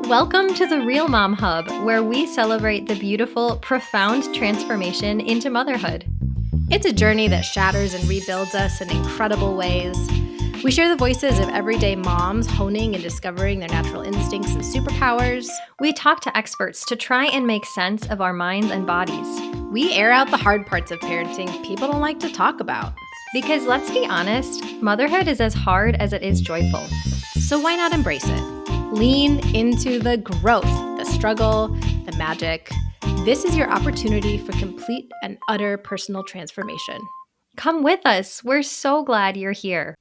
Welcome to the Real Mom Hub, where we celebrate the beautiful, profound transformation into motherhood. It's a journey that shatters and rebuilds us in incredible ways. We share the voices of everyday moms honing and discovering their natural instincts and superpowers. We talk to experts to try and make sense of our minds and bodies. We air out the hard parts of parenting people don't like to talk about. Because let's be honest, motherhood is as hard as it is joyful. So why not embrace it? Lean into the growth, the struggle, the magic. This is your opportunity for complete and utter personal transformation. Come with us. We're so glad you're here.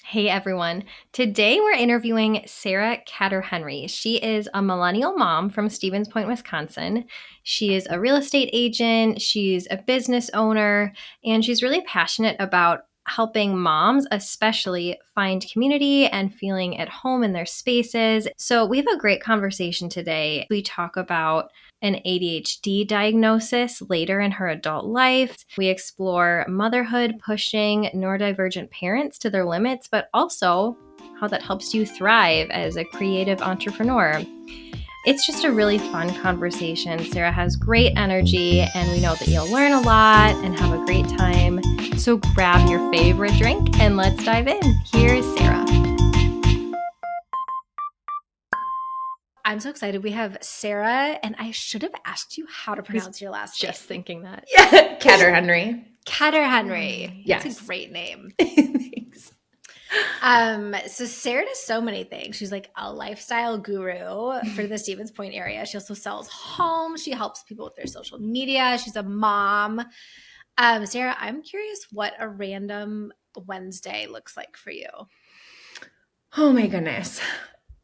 Hey everyone. Today we're interviewing Sarah Kaetterhenry. She is a millennial mom from Stevens Point, Wisconsin. She is a real estate agent, she's a business owner, and she's really passionate about helping moms especially find community and feeling at home in their spaces. So we have a great conversation today. We talk about an ADHD diagnosis later in her adult life. We explore motherhood, pushing neurodivergent parents to their limits, but also how that helps you thrive as a creative entrepreneur. It's just a really fun conversation. Sarah has great energy, and we know that you'll learn a lot and have a great time. So grab your favorite drink and let's dive in. Here's Sarah. I'm so excited. We have Sarah, and I should have asked you how to pronounce your last name. Just thinking that. Yeah, Kaetterhenry. Kaetterhenry. Yes. It's a great name. Thanks. So Sarah does so many things. She's like a lifestyle guru for the Stevens Point area. She also sells homes. She helps people with their social media. She's a mom. Sarah, I'm curious what a random Wednesday looks like for you. Oh my goodness.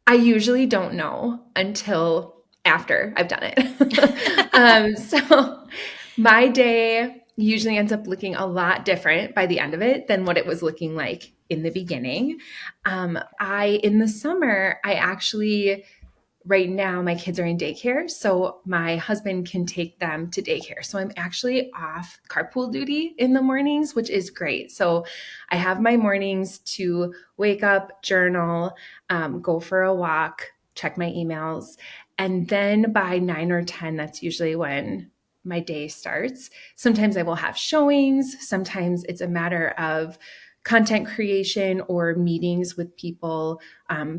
I usually don't know until after I've done it. So my day usually ends up looking a lot different by the end of it than what it was looking like in the beginning. In the summer, right now my kids are in daycare, so my husband can take them to daycare. So I'm actually off carpool duty in the mornings, which is great. So I have my mornings to wake up, journal, go for a walk, check my emails. And then by 9 or 10, that's usually when my day starts. Sometimes I will have showings. Sometimes it's a matter of content creation or meetings with people,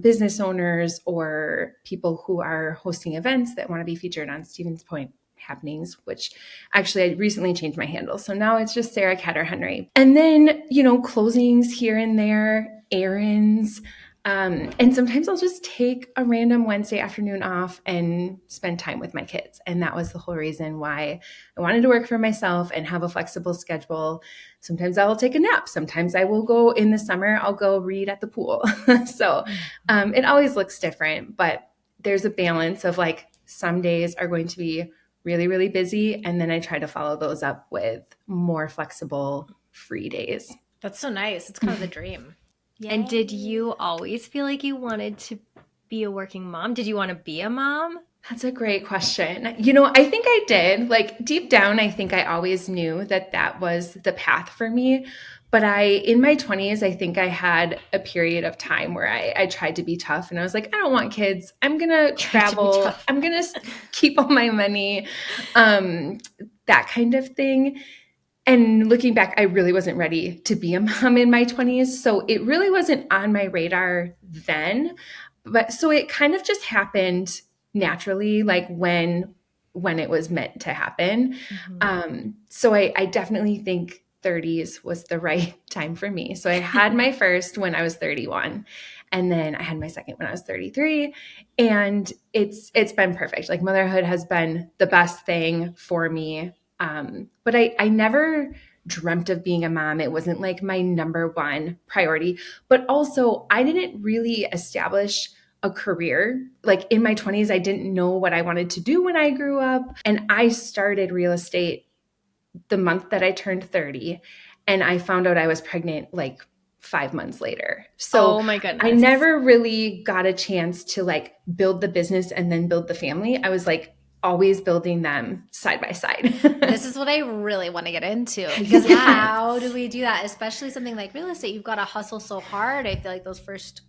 business owners or people who are hosting events that want to be featured on Stevens Point happenings, which actually I recently changed my handle. So now it's just Sarah Kaetterhenry. And then, closings here and there, errands. And sometimes I'll just take a random Wednesday afternoon off and spend time with my kids. And that was the whole reason why I wanted to work for myself and have a flexible schedule. Sometimes I will take a nap. Sometimes I will go in the summer, I'll go read at the pool. So it always looks different, but there's a balance of like some days are going to be really, really busy. And then I try to follow those up with more flexible free days. That's so nice. It's kind of the dream. Yay. And did you always feel like you wanted to be a working mom? Did you want to be a mom? That's a great question. I think I did. Like deep down, I think I always knew that was the path for me. But in my 20s, I think I had a period of time where I tried to be tough and I was like, I don't want kids. I'm going to travel. I'm going to keep all my money, that kind of thing. And looking back, I really wasn't ready to be a mom in my 20s. So it really wasn't on my radar then. But so it kind of just happened naturally, like when it was meant to happen. Mm-hmm. So I definitely think 30s was the right time for me. So I had my first when I was 31. And then I had my second when I was 33. And it's been perfect. Like motherhood has been the best thing for me. But I never dreamt of being a mom. It wasn't like my number one priority, but also I didn't really establish a career. Like in my 20s, I didn't know what I wanted to do when I grew up. And I started real estate the month that I turned 30. And I found out I was pregnant like 5 months later. So oh my goodness. I never really got a chance to like build the business and then build the family. I was like, always building them side by side. This is what I really want to get into because how do we do that? Especially something like real estate, you've got to hustle so hard. I feel like those first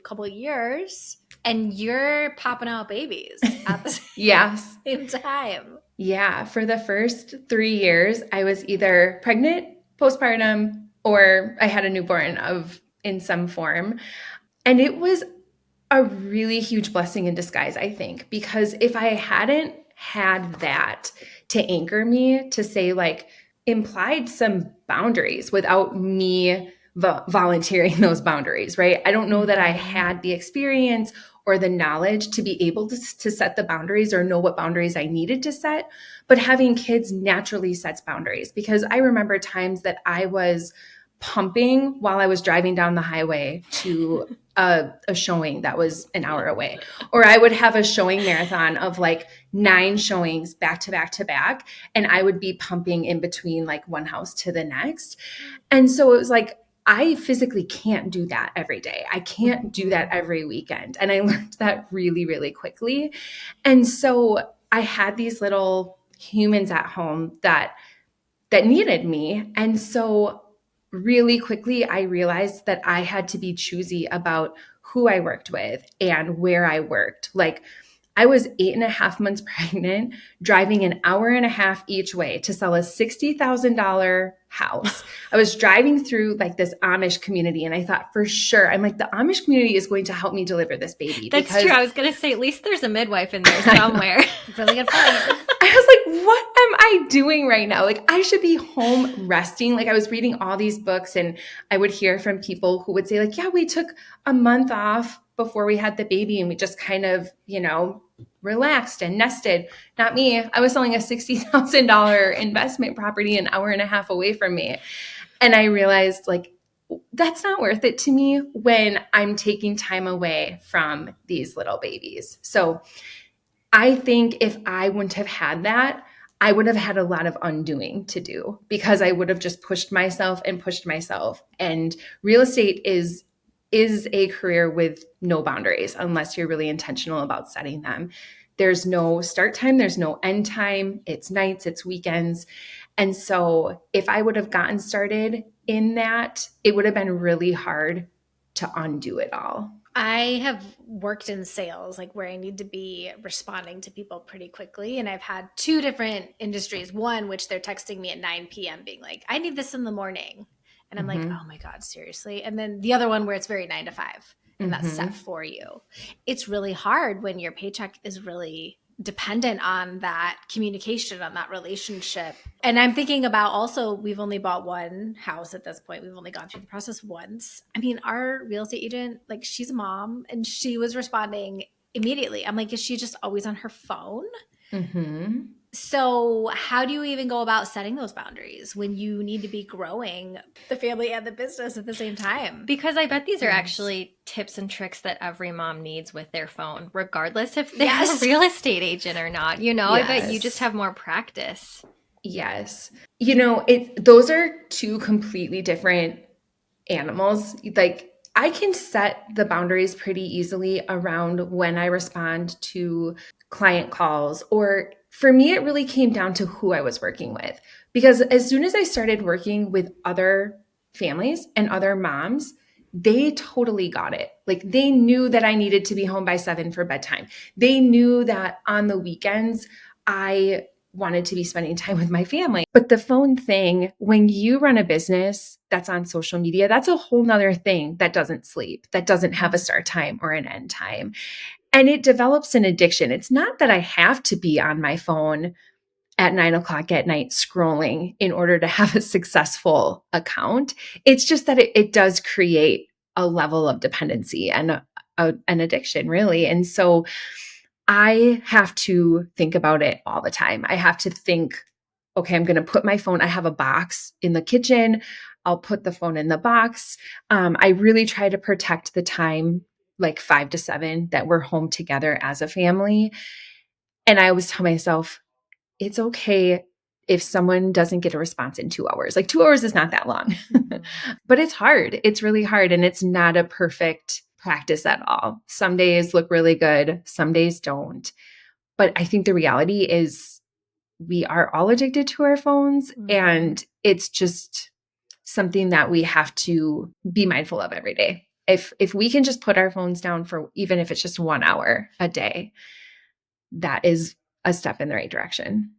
couple of years, and you're popping out babies at the Yes. same time. Yeah. For the first 3 years, I was either pregnant, postpartum, or I had a newborn in some form. And it was a really huge blessing in disguise, I think, because if I hadn't had that to anchor me, to say, like, implied some boundaries without me volunteering those boundaries, right? I don't know that I had the experience or the knowledge to be able to set the boundaries or know what boundaries I needed to set. But having kids naturally sets boundaries, because I remember times that I was pumping while I was driving down the highway to a showing that was an hour away. Or I would have a showing marathon of like 9 showings back to back to back. And I would be pumping in between like one house to the next. And so it was like, I physically can't do that every day. I can't do that every weekend. And I learned that really, really quickly. And so I had these little humans at home that needed me. And so really quickly, I realized that I had to be choosy about who I worked with and where I worked. Like, I was 8.5 months pregnant, driving an hour and a half each way to sell a $60,000 house. I was driving through like this Amish community, and I thought, for sure, I'm like, the Amish community is going to help me deliver this baby. That's true. I was going to say, at least there's a midwife in there somewhere. Really good point. I was like, what am I doing right now? Like, I should be home resting. Like, I was reading all these books, and I would hear from people who would say, like, yeah, we took a month off before we had the baby, and we just kind of, relaxed and nested. Not me. I was selling a $60,000 investment property an hour and a half away from me. And I realized, like, that's not worth it to me when I'm taking time away from these little babies. So I think if I wouldn't have had that, I would have had a lot of undoing to do, because I would have just pushed myself and pushed myself. And real estate is a career with no boundaries unless you're really intentional about setting them. There's no start time, there's no end time. It's nights, it's weekends. And so if I would have gotten started in that, it would have been really hard to undo it all. I have worked in sales, like where I need to be responding to people pretty quickly. And I've had 2 different industries. One, which they're texting me at 9 p.m. being like, I need this in the morning. And I'm like, oh my God, seriously? And then the other one where it's very 9 to 5 and that's set for you. It's really hard when your paycheck is really dependent on that communication, on that relationship. And I'm thinking about also, we've only bought one house at this point. We've only gone through the process once. I mean, our real estate agent, like, she's a mom and she was responding immediately. I'm like, is she just always on her phone? Mm-hmm. So how do you even go about setting those boundaries when you need to be growing the family and the business at the same time? Because I bet these are actually tips and tricks that every mom needs with their phone, regardless if they're a real estate agent or not. I bet you just have more practice. Yes. Those are 2 completely different animals. Like, I can set the boundaries pretty easily around when I respond to client calls, or for me, it really came down to who I was working with. Because as soon as I started working with other families and other moms, they totally got it. Like, they knew that I needed to be home by 7 for bedtime. They knew that on the weekends, I wanted to be spending time with my family. But the phone thing, when you run a business that's on social media, that's a whole nother thing that doesn't sleep, that doesn't have a start time or an end time. And it develops an addiction. It's not that I have to be on my phone at 9 o'clock at night scrolling in order to have a successful account. It's just that it does create a level of dependency and an addiction, really. And so I have to think about it all the time. I have to think, okay, I'm going to put my phone, I have a box in the kitchen. I'll put the phone in the box. I really try to protect the time, like 5 to 7, that we're home together as a family. And I always tell myself, it's okay if someone doesn't get a response in 2 hours. Like, 2 hours is not that long, but it's hard. It's really hard. And it's not a perfect practice at all. Some days look really good. Some days don't. But I think the reality is we are all addicted to our phones, and it's just something that we have to be mindful of every day. If we can just put our phones down for, even if it's just 1 hour a day, that is a step in the right direction.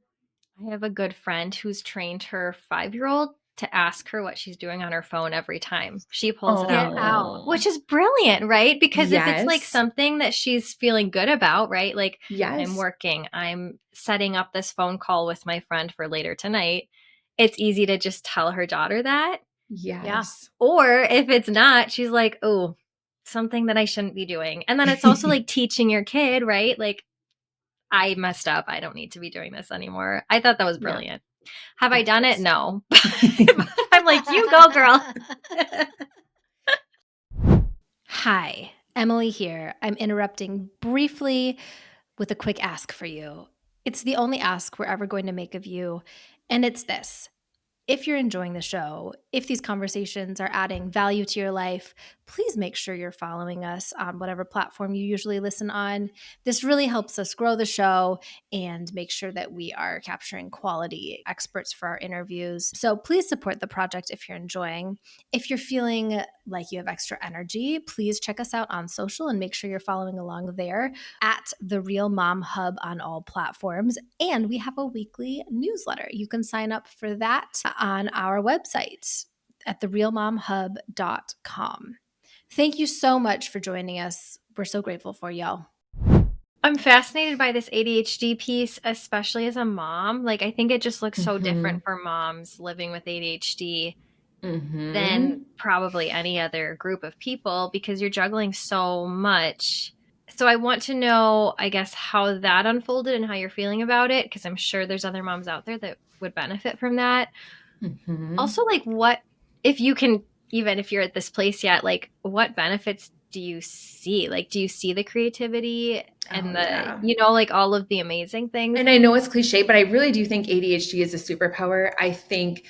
I have a good friend who's trained her 5-year-old to ask her what she's doing on her phone every time she pulls it out. Get out. Which is brilliant, right? Because if it's like Yes. something that she's feeling good about, right? Like Yes. I'm working, I'm setting up this phone call with my friend for later tonight. It's easy to just tell her daughter that. Yes. Or if it's not, she's like, oh, something that I shouldn't be doing. And then it's also like teaching your kid, right? Like, I messed up. I don't need to be doing this anymore. I thought that was brilliant. Have I done it? No. I'm like, you go, girl. Hi, Emily here. I'm interrupting briefly with a quick ask for you. It's the only ask we're ever going to make of you, and it's this. If you're enjoying the show, if these conversations are adding value to your life, please make sure you're following us on whatever platform you usually listen on. This really helps us grow the show and make sure that we are capturing quality experts for our interviews. So please support the project if you're enjoying. If you're feeling like you have extra energy, please check us out on social and make sure you're following along there at the Real Mom Hub on all platforms. And we have a weekly newsletter. You can sign up for that on our website at therealmomhub.com. Thank you so much for joining us. We're so grateful for y'all. I'm fascinated by this ADHD piece, especially as a mom. Like, I think it just looks so different for moms living with ADHD than probably any other group of people because you're juggling so much. So I want to know, I guess, how that unfolded and how you're feeling about it, because I'm sure there's other moms out there that would benefit from that. Also, like, what, if you can, even if you're at this place yet, like, what benefits do you see? Like, do you see the creativity and like all of the amazing things? And I know it's cliche, but I really do think ADHD is a superpower. I think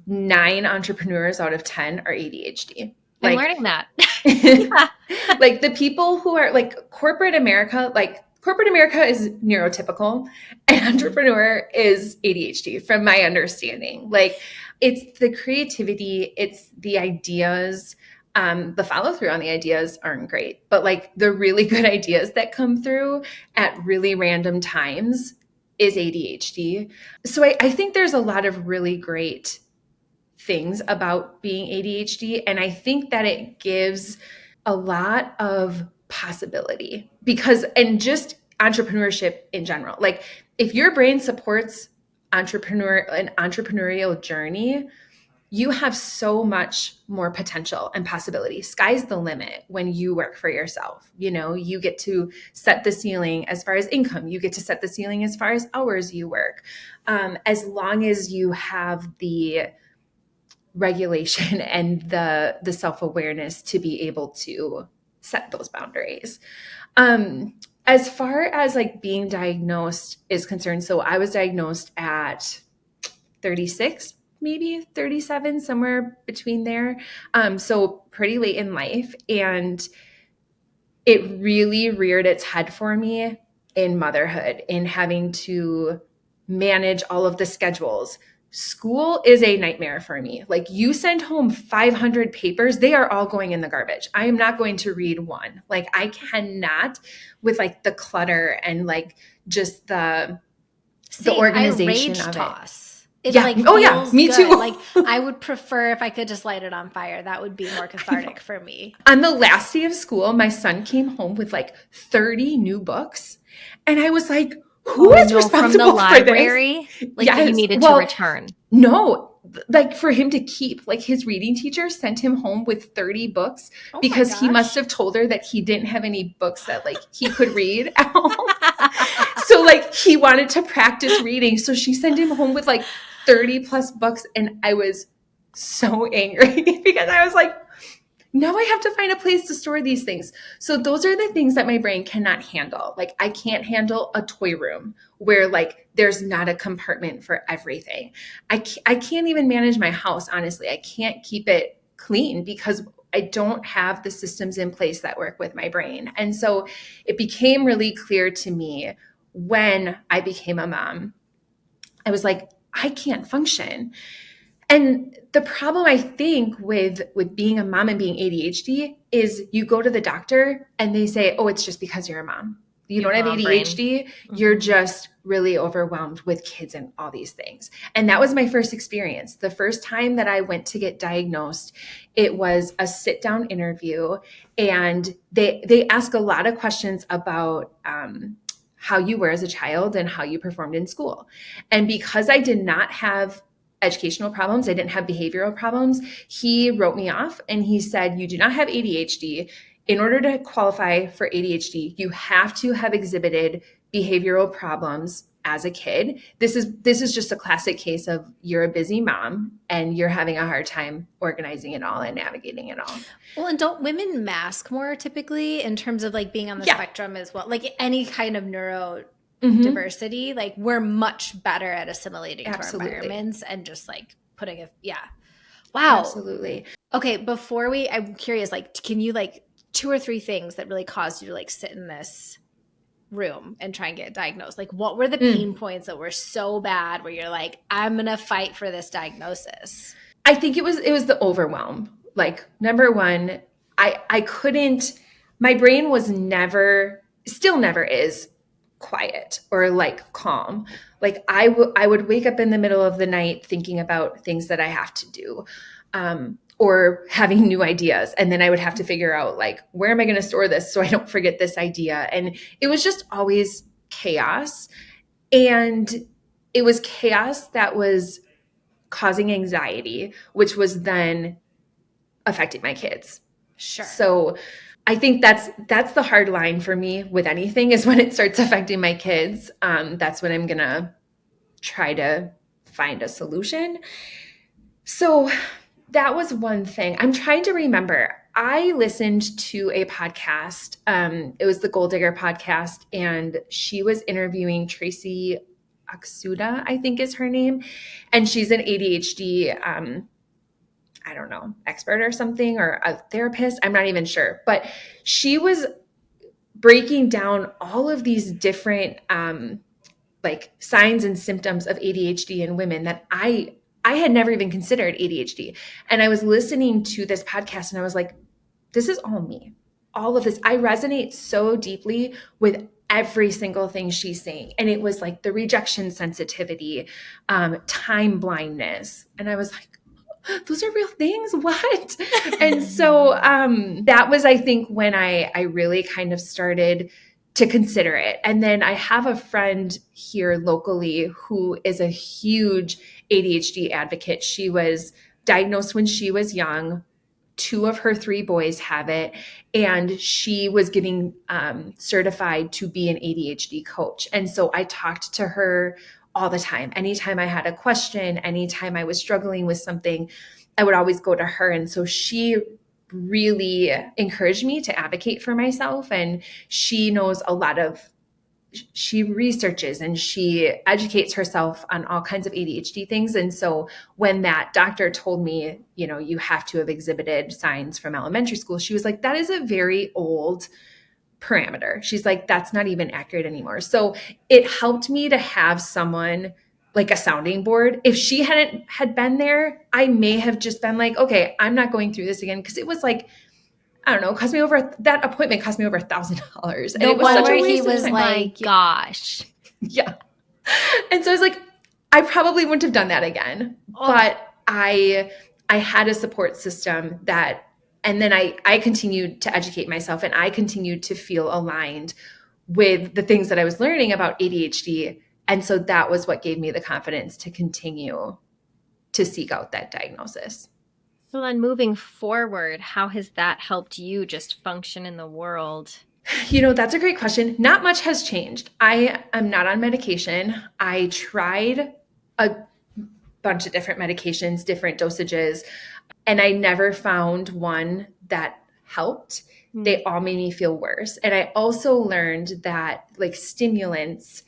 9 entrepreneurs out of 10 are ADHD. I'm learning that. Like the people who are like corporate America is neurotypical and entrepreneur is ADHD from my understanding. Like it's the creativity, it's the ideas. The follow through on the ideas aren't great, but like the really good ideas that come through at really random times is ADHD. So I think there's a lot of really great things about being ADHD. And I think that it gives a lot of possibility and just entrepreneurship in general. Like if your brain supports an entrepreneurial journey, you have so much more potential and possibility. Sky's the limit when you work for yourself. You know, you get to set the ceiling as far as income. You get to set the ceiling as far as hours you work. As long as you have the regulation and the self-awareness to be able to set those boundaries. As far as like being diagnosed is concerned, so I was diagnosed at 36, maybe 37, somewhere between there. So pretty late in life. And it really reared its head for me in motherhood, in having to manage all of the schedules. School is a nightmare for me. Like you send home 500 papers, they are all going in the garbage. I am not going to read one. Like I cannot with like the clutter and like just the organization I rage of toss. It yeah. Feels Me good. too. Like I would prefer if I could just light it on fire. That would be more cathartic for me. On the last day of school, my son came home with like 30 new books. And I was like, who is responsible from the library? For this? Like that you needed to return. No, like for him to keep. Like his reading teacher sent him home with 30 books because he must have told her that he didn't have any books that like he could read at home. So like he wanted to practice reading. So she sent him home with like 30 plus books. And I was so angry because I was like, now I have to find a place to store these things. So those are the things that my brain cannot handle. Like I can't handle a toy room where like there's not a compartment for everything. I can't even manage my house, honestly. I can't keep it clean because I don't have the systems in place that work with my brain. And so it became really clear to me when I became a mom. I was like, I can't function. And the problem I think with being a mom and being ADHD is you go to the doctor and they say, oh, it's just because you're a mom. You don't have Mom brain. ADHD. You're just really overwhelmed with kids and all these things. And that was my first experience. The first time that I went to get diagnosed, it was a sit down interview, and they ask a lot of questions about how you were as a child and how you performed in school. And because I did not have educational problems, I didn't have behavioral problems, he wrote me off and he said, you do not have ADHD. In order to qualify for ADHD, you have to have exhibited behavioral problems as a kid. This is just a classic case of you're a busy mom and you're having a hard time organizing it all and navigating it all. Well, and don't women mask more typically in terms of like being on the spectrum as well? Like any kind of neuro diversity, like we're much better at assimilating to our environments and just like putting it. Yeah. Wow. Absolutely. Okay. Before I'm curious, like, can you like 2 or 3 things that really caused you to like sit in this room and try and get diagnosed? Like what were the pain points that were so bad where you're like, I'm going to fight for this diagnosis? I think it was the overwhelm. Like number one, I couldn't, my brain was never, still never is quiet or like calm. Like I would wake up in the middle of the night thinking about things that I have to do, or having new ideas. And then I would have to figure out like, where am I going to store this so I don't forget this idea? And it was just always chaos. And it was chaos that was causing anxiety, which was then affecting my kids. Sure. So I think that's the hard line for me with anything, is when it starts affecting my kids. That's when I'm going to try to find a solution. So that was one thing. I'm trying to remember. I listened to a podcast. It was the Gold Digger podcast, and she was interviewing Tracy Aksuda, I think is her name. And she's an ADHD, I don't know, expert or something, or a therapist. I'm not even sure. But she was breaking down all of these different like signs and symptoms of ADHD in women that I had never even considered ADHD. And I was listening to this podcast and I was like, this is all me. All of this. I resonate so deeply with every single thing she's saying. And it was like the rejection sensitivity, time blindness. And I was like, those are real things. What? And so that was, I think, when I really kind of started to consider it. And then I have a friend here locally who is a huge ADHD advocate. She was diagnosed when she was young. 2 of her 3 boys have it. And she was getting certified to be an ADHD coach. And so I talked to her all the time. Anytime I had a question, anytime I was struggling with something, I would always go to her. And so she really encouraged me to advocate for myself. And she knows a lot of, she researches and she educates herself on all kinds of ADHD things. And so when that doctor told me, you know, you have to have exhibited signs from elementary school, she was like, that is a very old parameter. She's like, that's not even accurate anymore. So it helped me to have someone like a sounding board. If she had been there, I may have just been like, okay, I'm not going through this again. Cause it was like, I don't know, that appointment cost me over $1,000. And it was such a waste of time. My gosh. Yeah. And so I was like, I probably wouldn't have done that again, but I had a support system that, and then I continued to educate myself and I continued to feel aligned with the things that I was learning about ADHD. And so that was what gave me the confidence to continue to seek out that diagnosis. So then moving forward, how has that helped you just function in the world? You know, that's a great question. Not much has changed. I am not on medication. I tried a bunch of different medications, different dosages, and I never found one that helped. They all made me feel worse. And I also learned that like stimulants,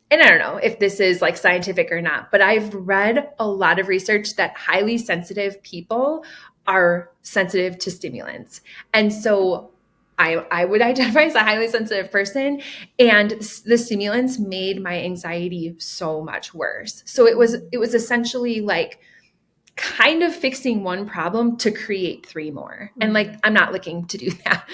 and I don't know if this is like scientific or not, but I've read a lot of research that highly sensitive people are sensitive to stimulants. And so I would identify as a highly sensitive person, and the stimulants made my anxiety so much worse. So it was essentially like kind of fixing one problem to create three more. And like, I'm not looking to do that.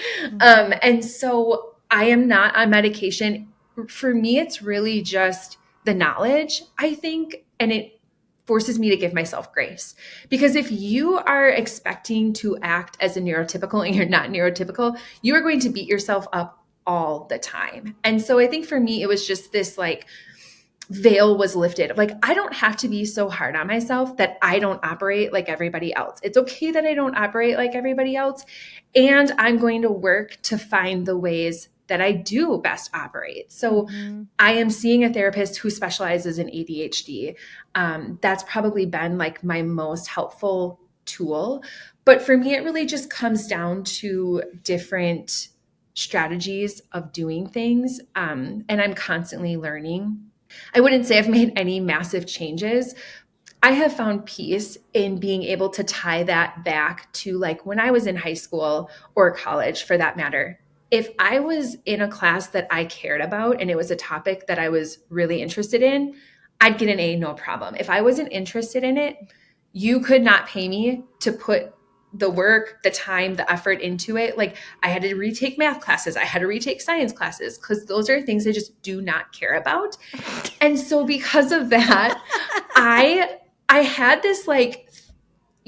And so I am not on medication. For me, it's really just the knowledge, I think, and it forces me to give myself grace. Because if you are expecting to act as a neurotypical and you're not neurotypical, you are going to beat yourself up all the time. And so I think for me, it was just this like veil was lifted. Like, I don't have to be so hard on myself that I don't operate like everybody else. It's okay that I don't operate like everybody else. And I'm going to work to find the ways that I do best operate. So I am seeing a therapist who specializes in ADHD. That's probably been like my most helpful tool. But for me, it really just comes down to different strategies of doing things. And I'm constantly learning. I wouldn't say I've made any massive changes. I have found peace in being able to tie that back to like when I was in high school or college for that matter. If I was in a class that I cared about and it was a topic that I was really interested in, I'd get an A, no problem. If I wasn't interested in it, you could not pay me to put the work, the time, the effort into it. Like, I had to retake math classes. I had to retake science classes because those are things I just do not care about. And so because of that, I had this like,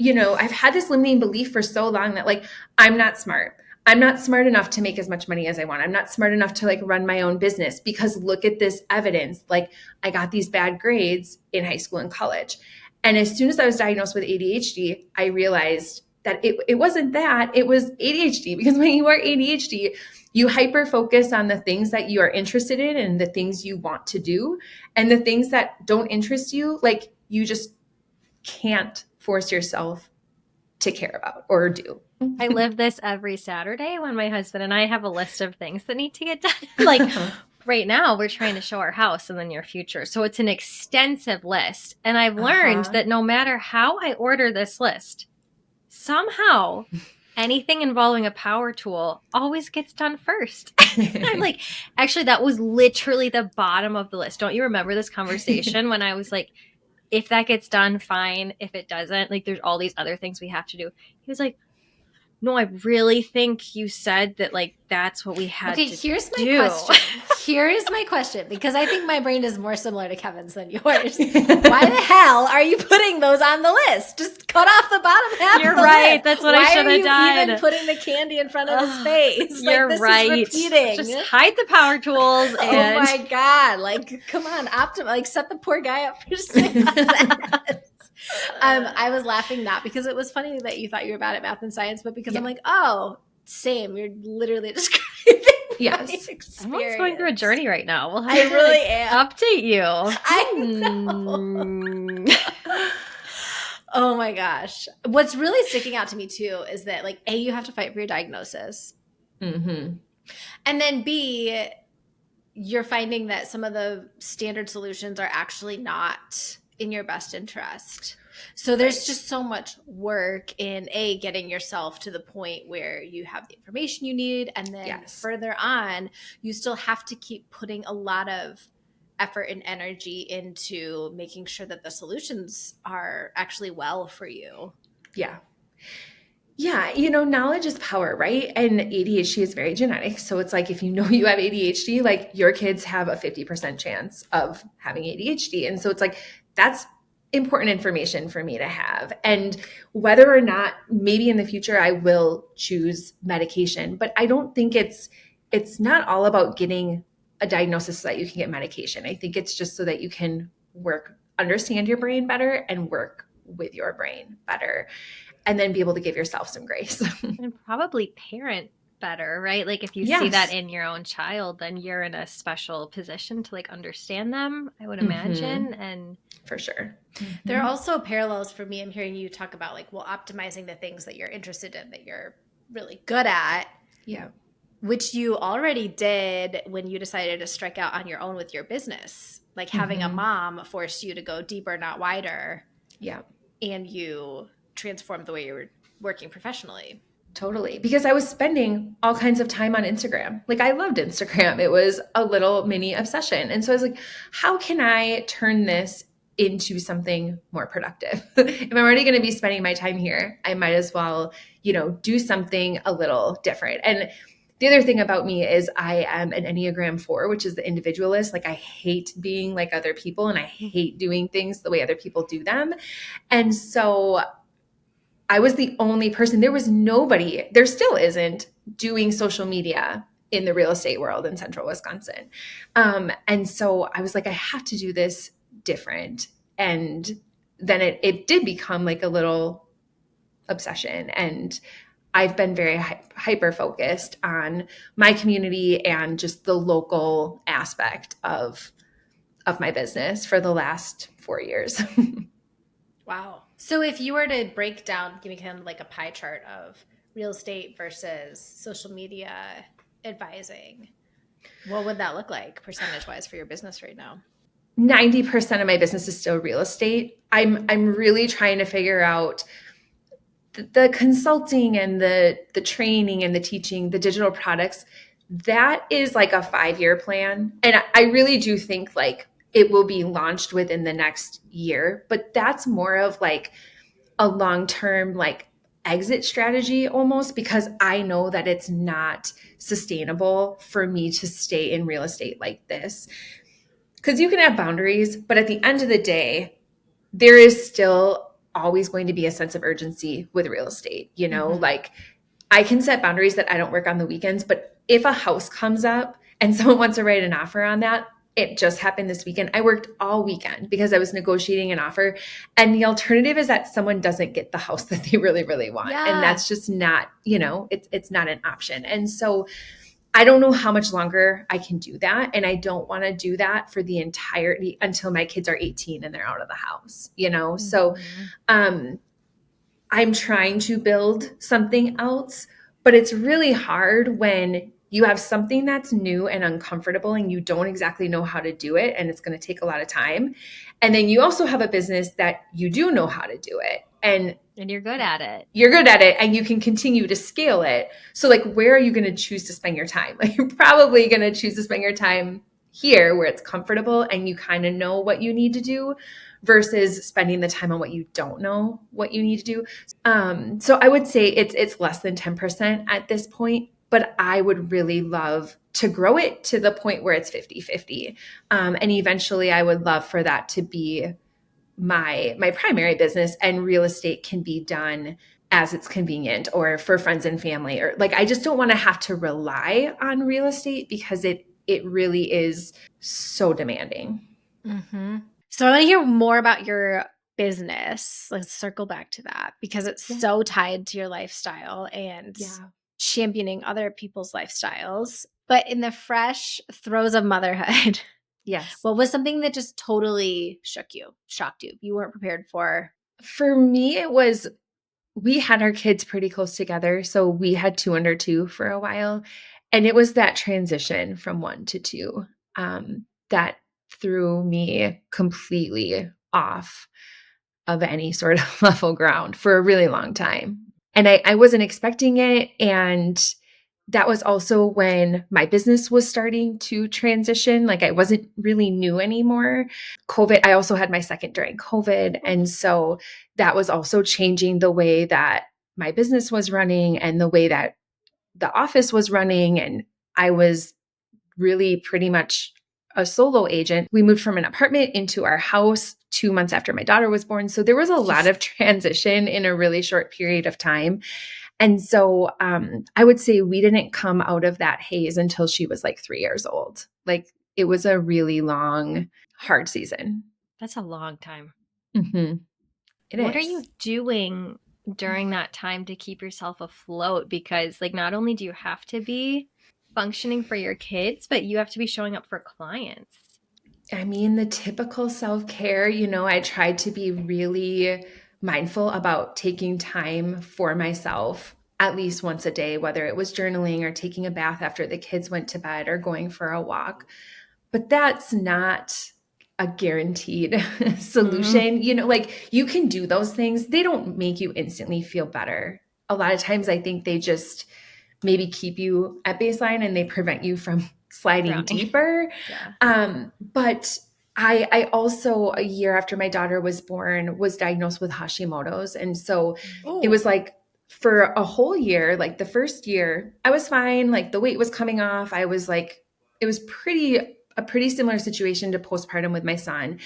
I've had this limiting belief for so long that like, I'm not smart. I'm not smart enough to make as much money as I want. I'm not smart enough to like run my own business because look at this evidence. Like, I got these bad grades in high school and college. And as soon as I was diagnosed with ADHD, I realized that it wasn't that, it was ADHD. Because when you are ADHD, you hyper focus on the things that you are interested in and the things you want to do. And the things that don't interest you, like, you just can't force yourself to care about or do. I live this every Saturday when my husband and I have a list of things that need to get done. Like right now, we're trying to show our house in the near future. So it's an extensive list. And I've learned that no matter how I order this list, somehow anything involving a power tool always gets done first. I'm like, actually, that was literally the bottom of the list. Don't you remember this conversation when I was like, if that gets done, fine. If it doesn't, like, there's all these other things we have to do. He was like, no, I really think you said that, like, that's what we had to do. Okay, here's my question. Here's my question, because I think my brain is more similar to Kevin's than yours. Why the hell are you putting those on the list? Just cut off the bottom half You're of the right. list. That's what I should have done. Why are you even putting the candy in front of his face? You're this right. is repeating. Just hide the power tools. And oh my God. Like, come on, like, set the poor guy up for success. I was laughing not because it was funny that you thought you were bad at math and science, but because I'm like, oh, same. You're literally describing my experience. I'm almost going through a journey right now. We'll have I to really am. update you. I know. Oh my gosh. What's really sticking out to me too is that, like, A, you have to fight for your diagnosis. Mm-hmm. And then B, you're finding that some of the standard solutions are actually not in your best interest. So there's just so much work in A, getting yourself to the point where you have the information you need. And then further on, you still have to keep putting a lot of effort and energy into making sure that the solutions are actually well for you. Yeah. Yeah, knowledge is power, right? And ADHD is very genetic. So it's like, if you know you have ADHD, like, your kids have a 50% chance of having ADHD. And so it's like, that's important information for me to have. And whether or not maybe in the future I will choose medication, but I don't think it's not all about getting a diagnosis so that you can get medication. I think it's just so that you can understand your brain better and work with your brain better, and then be able to give yourself some grace. And probably parent better, right? Like, if you see that in your own child, then you're in a special position to, like, understand them, I would imagine. And for sure. There are also parallels for me. I'm hearing you talk about, like, optimizing the things that you're interested in, that you're really good at. Yeah. Which you already did when you decided to strike out on your own with your business. Like, having a mom forced you to go deeper, not wider. Yeah. And you transformed the way you were working professionally. Totally. Because I was spending all kinds of time on Instagram. Like, I loved Instagram. It was a little mini obsession. And so I was like, how can I turn this into something more productive. If I'm already going to be spending my time here, I might as well, do something a little different. And the other thing about me is I am an Enneagram 4, which is the individualist. Like I hate being like other people and I hate doing things the way other people do them. And so I was the only person, there was nobody, there still isn't, doing social media in the real estate world in central Wisconsin. And so I was like, I have to do this different. And then it did become like a little obsession. And I've been very hyper focused on my community and just the local aspect of my business for the last 4 years. Wow. So if you were to break down, give me kind of like a pie chart of real estate versus social media advising, what would that look like percentage wise for your business right now? 90% of my business is still real estate. I'm really trying to figure out the consulting and the training and the teaching, the digital products. That is like a 5-year plan. And I really do think like it will be launched within the next year, but that's more of like a long-term like exit strategy almost, because I know that it's not sustainable for me to stay in real estate like this. Because you can have boundaries, but at the end of the day, there is still always going to be a sense of urgency with real estate. Like I can set boundaries that I don't work on the weekends, but if a house comes up and someone wants to write an offer on that, it just happened this weekend. I worked all weekend because I was negotiating an offer. And the alternative is that someone doesn't get the house that they really, really want. Yeah. And that's just not, it's not an option. And so I don't know how much longer I can do that. And I don't want to do that for the entirety until my kids are 18 and they're out of the house, So I'm trying to build something else, but it's really hard when you have something that's new and uncomfortable and you don't exactly know how to do it. And it's going to take a lot of time. And then you also have a business that you do know how to do it. And you're good at it. You're good at it and you can continue to scale it. So like, where are you going to choose to spend your time? Like you're probably going to choose to spend your time here where it's comfortable and you kind of know what you need to do versus spending the time on what you don't know what you need to do. So I would say it's less than 10% at this point, but I would really love to grow it to the point where it's 50-50. And eventually I would love for that to be my primary business, and real estate can be done as it's convenient or for friends and family, or like, I just don't want to have to rely on real estate because it really is so demanding. Mm-hmm. So I want to hear more about your business. Let's circle back to that because it's so tied to your lifestyle and championing other people's lifestyles. But in the fresh throes of motherhood, yes, what was something that just totally shocked you, you weren't prepared for? For me, it was, we had our kids pretty close together. So we had 2 under 2 for a while. And it was that transition from 1 to 2 that threw me completely off of any sort of level ground for a really long time. And I wasn't expecting it. And that was also when my business was starting to transition. Like I wasn't really new anymore. COVID, I also had my second during COVID. And so that was also changing the way that my business was running and the way that the office was running. And I was really pretty much a solo agent. We moved from an apartment into our house 2 months after my daughter was born. So there was a lot of transition in a really short period of time. And so I would say we didn't come out of that haze until she was like 3 years old. Like it was a really long, hard season. That's a long time. Mm-hmm. What are you doing during that time to keep yourself afloat? Because like not only do you have to be functioning for your kids, but you have to be showing up for clients. I mean, the typical self-care, I tried to be really mindful about taking time for myself at least once a day, whether it was journaling or taking a bath after the kids went to bed or going for a walk. But that's not a guaranteed solution. Like you can do those things. They don't make you instantly feel better. A lot of times I think they just maybe keep you at baseline and they prevent you from sliding deeper. But I also, a year after my daughter was born, was diagnosed with Hashimoto's. And so it was like for a whole year, like the first year, I was fine. Like the weight was coming off. I was like, it was a pretty similar situation to postpartum with my son.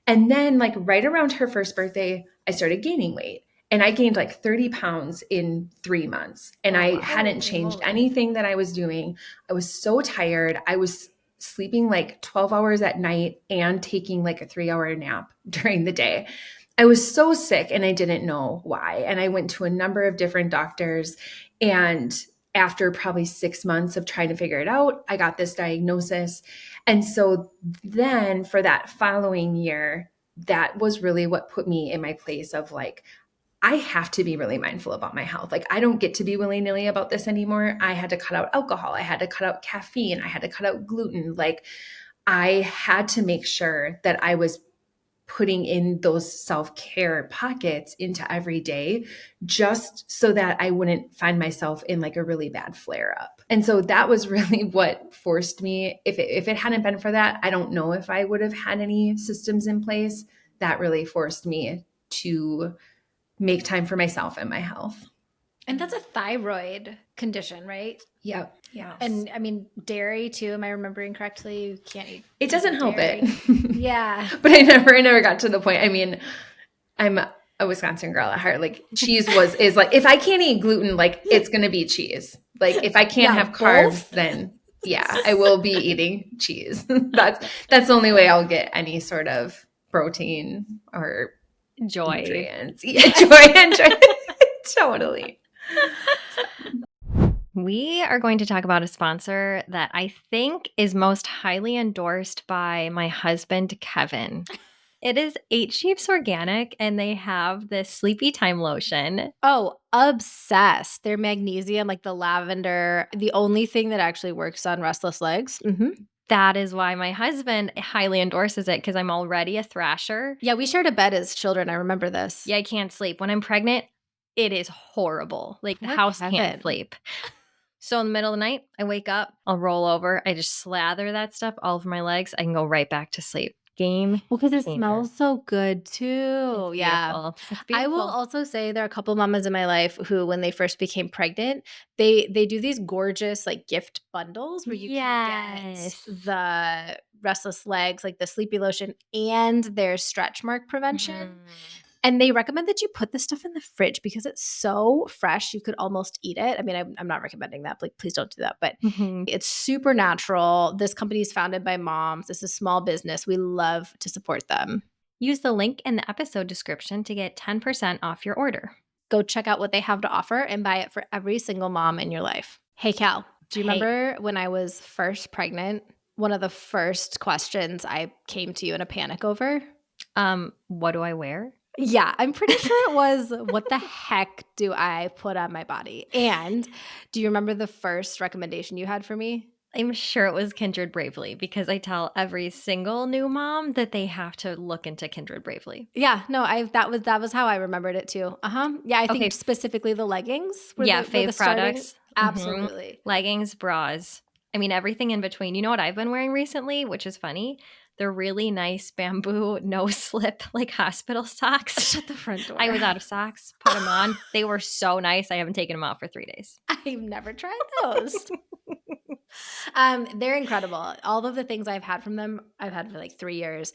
And then like right around her first birthday, I started gaining weight. And I gained like 30 pounds in 3 months. And I hadn't changed anything that I was doing. I was so tired. I was sleeping like 12 hours at night and taking like a 3-hour nap during the day. I was so sick and I didn't know why. And I went to a number of different doctors. And after probably 6 months of trying to figure it out, I got this diagnosis. And so then for that following year, that was really what put me in my place of like, I have to be really mindful about my health. Like I don't get to be willy-nilly about this anymore. I had to cut out alcohol. I had to cut out caffeine. I had to cut out gluten. Like I had to make sure that I was putting in those self-care pockets into every day just so that I wouldn't find myself in like a really bad flare up. And so that was really what forced me. If it hadn't been for that, I don't know if I would have had any systems in place. That really forced me to make time for myself and my health. And that's a thyroid condition, right? Yep. Yeah. And I mean, dairy too. Am I remembering correctly? You can't eat. It doesn't help dairy. it. Yeah. But I never got to the point. I mean, I'm a Wisconsin girl at heart. Like cheese is like, if I can't eat gluten, like it's going to be cheese. Like if I can't have carbs, then yeah, I will be eating cheese. That's the only way I'll get any sort of protein or Joy. Nutrients. Yeah, joy and joy. Totally. We are going to talk about a sponsor that I think is most highly endorsed by my husband, Kevin. It is 8 Sheep's Organic, and they have this Sleepy Time lotion. Oh, obsessed. Their magnesium, like the lavender, the only thing that actually works on restless legs. Mm-hmm. That is why my husband highly endorses it, because I'm already a thrasher. Yeah, we shared a bed as children. I remember this. Yeah, I can't sleep. When I'm pregnant, it is horrible. Like the house can't sleep. So in the middle of the night, I wake up, I'll roll over, I just slather that stuff all over my legs. I can go right back to sleep. Well, because it smells so good too. It's yeah. beautiful. It's I will also say there are a couple mamas in my life who, when they first became pregnant, they do these gorgeous like gift bundles where you can get the restless legs, like the sleepy lotion, and their stretch mark prevention. Mm-hmm. And they recommend that you put this stuff in the fridge because it's so fresh, you could almost eat it. I mean, I'm not recommending that. Like, please don't do that. But it's super natural. This company is founded by moms. This is a small business. We love to support them. Use the link in the episode description to get 10% off your order. Go check out what they have to offer and buy it for every single mom in your life. Hey, Cal, do you remember when I was first pregnant, one of the first questions I came to you in a panic over? What do I wear? Yeah, I'm pretty sure it was, what the heck do I put on my body? And do you remember the first recommendation you had for me? I'm sure it was Kindred Bravely, because I tell every single new mom that they have to look into Kindred Bravely. Yeah, no, that was how I remembered it too. Yeah, I think specifically the leggings. Fave products. Absolutely. Leggings, bras. I mean, everything in between. You know what I've been wearing recently, which is funny? They're really nice bamboo, no slip, like hospital socks. Shut the front door. I was out of socks, put them on. They were so nice. I haven't taken them out for 3 days. I've never tried those. They're incredible. All of the things I've had from them, I've had for like 3 years.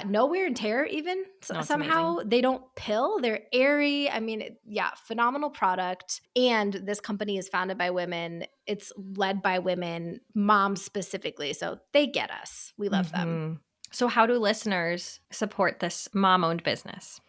No wear and tear even. Somehow amazing. They don't pill. They're airy. I mean, phenomenal product. And this company is founded by women. It's led by women, moms specifically. So they get us. We love them. So how do listeners support this mom-owned business?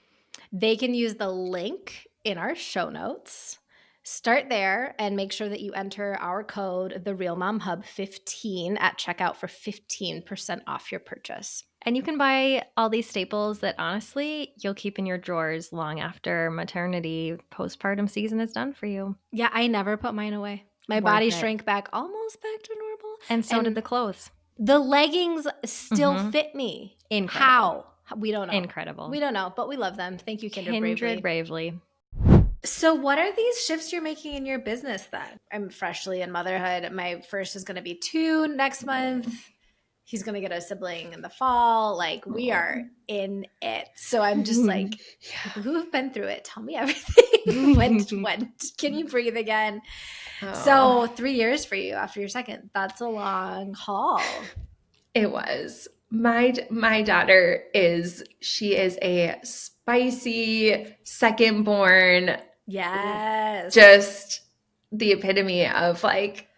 They can use the link in our show notes. Start there and make sure that you enter our code, the Real Mom Hub 15 at checkout for 15% off your purchase. And you can buy all these staples that honestly you'll keep in your drawers long after maternity, postpartum season is done for you. Yeah, I never put mine away. My body shrank back almost back to normal. And so did the clothes. The leggings still fit me. Incredible. How? We don't know. Incredible. We don't know, but we love them. Thank you, Kindred Bravely. So what are these shifts you're making in your business then? I'm freshly in motherhood. My first is going to be 2 next month. he's going to get a sibling in the fall. Like we are in it. So I'm just like, people who have been through it, tell me everything. when can you breathe again? Oh. So 3 years for you after your second. That's a long haul. It was. My daughter she is a spicy second born, Yes. just the epitome of like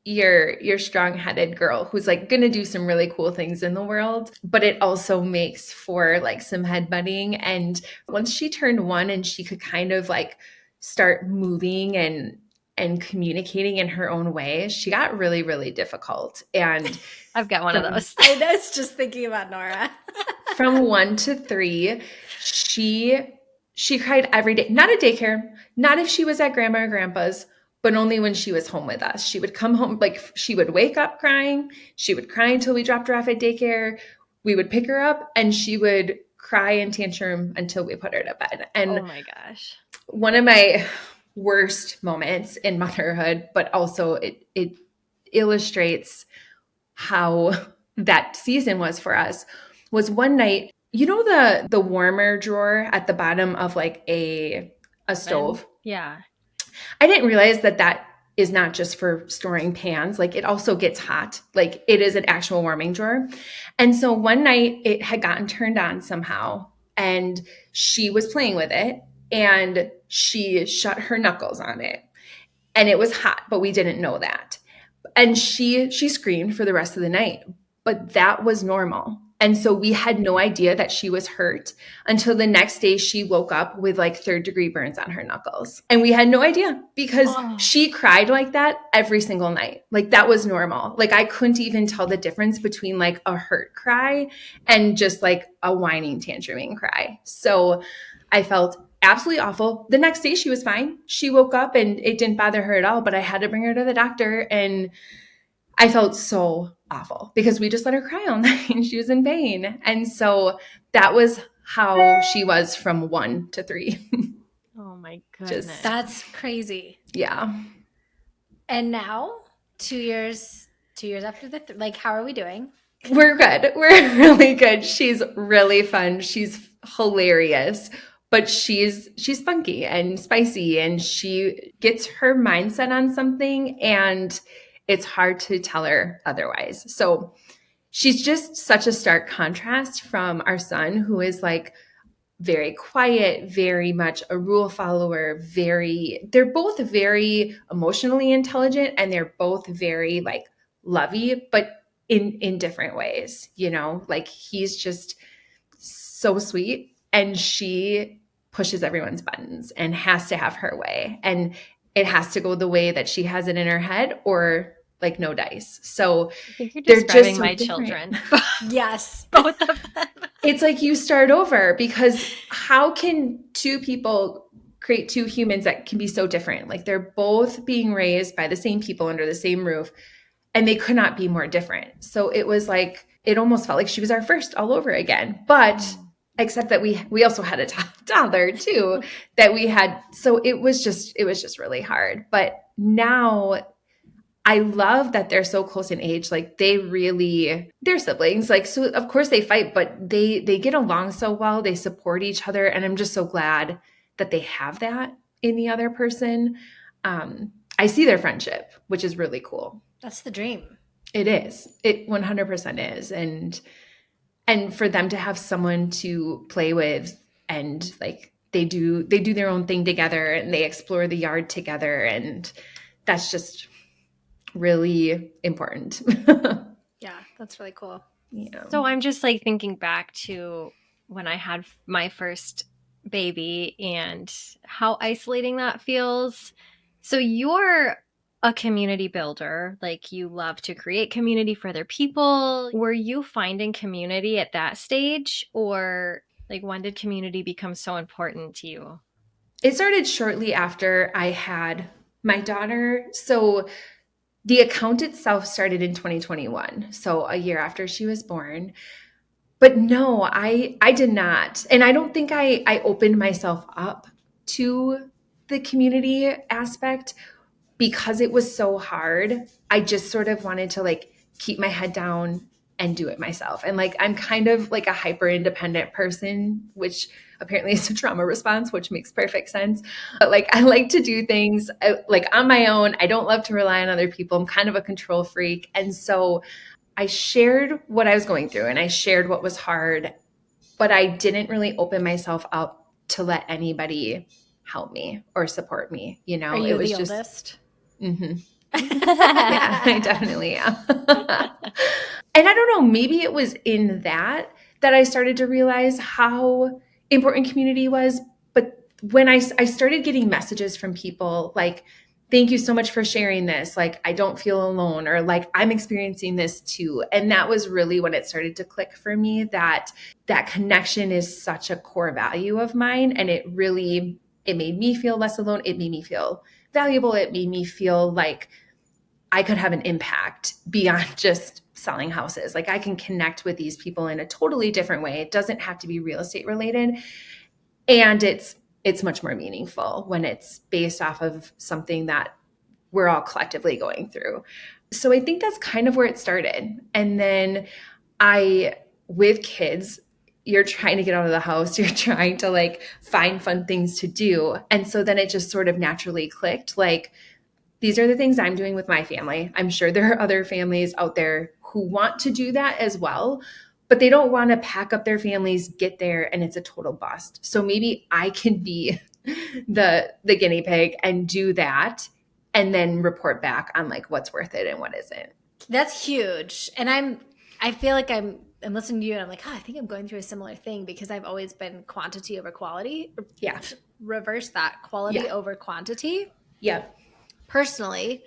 your strong-headed girl who's like gonna do some really cool things in the world, but it also makes for like some headbutting. And once she turned 1 and she could kind of like start moving and communicating in her own way, she got really, really difficult. And I've got one of those. I was just thinking about Nora. from 1 to 3, she cried every day. Not at daycare, not if she was at grandma or grandpa's, but only when she was home with us. She would come home, like she would wake up crying. She would cry until we dropped her off at daycare. We would pick her up and she would cry and tantrum until we put her to bed. And oh my gosh. one of my worst moments in motherhood, but also it illustrates how that season was for us, was one night, you know, the warmer drawer at the bottom of like a stove? Yeah. I didn't realize that is not just for storing pans. Like it also gets hot. Like it is an actual warming drawer. And so one night it had gotten turned on somehow and she was playing with it and she shut her knuckles on it. And it was hot, but we didn't know that. And she screamed for the rest of the night, but that was normal. And so we had no idea that she was hurt until the next day she woke up with like 3rd-degree burns on her knuckles. And we had no idea because she cried like that every single night. Like that was normal. Like I couldn't even tell the difference between like a hurt cry and just like a whining, tantruming cry. So I felt absolutely awful. The next day she was fine. She woke up and it didn't bother her at all, but I had to bring her to the doctor and I felt so awful because we just let her cry all night and she was in pain. And so that was how she was from 1 to 3. Oh my goodness. That's crazy. Yeah. And now 2 years after like, how are we doing? We're good. We're really good. She's really fun. She's hilarious, but she's funky and spicy and she gets her mindset on something and it's hard to tell her otherwise. So she's just such a stark contrast from our son, who is like very quiet, very much a rule follower, they're both very emotionally intelligent and they're both very like lovey, but in different ways, you know, like he's just so sweet and she pushes everyone's buttons and has to have her way. And it has to go the way that she has it in her head or like no dice. So I think you're they're describing just so my different. children. Yes. Both of them. It's like you start over because how can 2 people create 2 humans that can be so different? Like they're both being raised by the same people under the same roof and they could not be more different. So it was like, it almost felt like she was our first all over again. But except that we also had a toddler too that we had. So it was just really hard. But now I love that they're so close in age. Like they're siblings. Like, so of course they fight, but they get along so well. They support each other. And I'm just so glad that they have that in the other person. I see their friendship, which is really cool. That's the dream. It is. It 100% is. And for them to have someone to play with and like they do their own thing together and they explore the yard together. And that's just really important. Yeah, that's really cool. Yeah. So I'm just like thinking back to when I had my first baby and how isolating that feels. So you're a community builder, like you love to create community for other people. Were you finding community at that stage, or like when did community become so important to you? It started shortly after I had my daughter. So the account itself started in 2021, so a year after she was born. But no, I did not. And I don't think I opened myself up to the community aspect because it was so hard. I just sort of wanted to like keep my head down and do it myself. And like, I'm kind of like a hyper independent person, which apparently is a trauma response, which makes perfect sense. But like, I like to do things like on my own. I don't love to rely on other people. I'm kind of a control freak. And so I shared what I was going through and I shared what was hard, but I didn't really open myself up to let anybody help me or support me. You know, Are it you was the just, oldest? mm-hmm. Yeah, I definitely am. And I don't know, maybe it was in that I started to realize how important community was. But when I started getting messages from people like, thank you so much for sharing this. Like, I don't feel alone, or like, I'm experiencing this too. And that was really when it started to click for me that that connection is such a core value of mine. And it made me feel less alone. It made me feel valuable. It made me feel like I could have an impact beyond just selling houses. Like, I can connect with these people in a totally different way. It doesn't have to be real estate related. And it's much more meaningful when it's based off of something that we're all collectively going through. So I think that's kind of where it started. And then with kids, you're trying to get out of the house, you're trying to like find fun things to do. And so then it just sort of naturally clicked, like, these are the things I'm doing with my family. I'm sure there are other families out there who want to do that as well, but they don't want to pack up their families, get there, and it's a total bust. So maybe I can be the guinea pig and do that, and then report back on like what's worth it and what isn't. That's huge. And I feel like I'm listening to you and I'm like, oh, I think I'm going through a similar thing because I've always been quantity over quality. Yeah. Reverse that, quality over quantity. Yeah. Personally,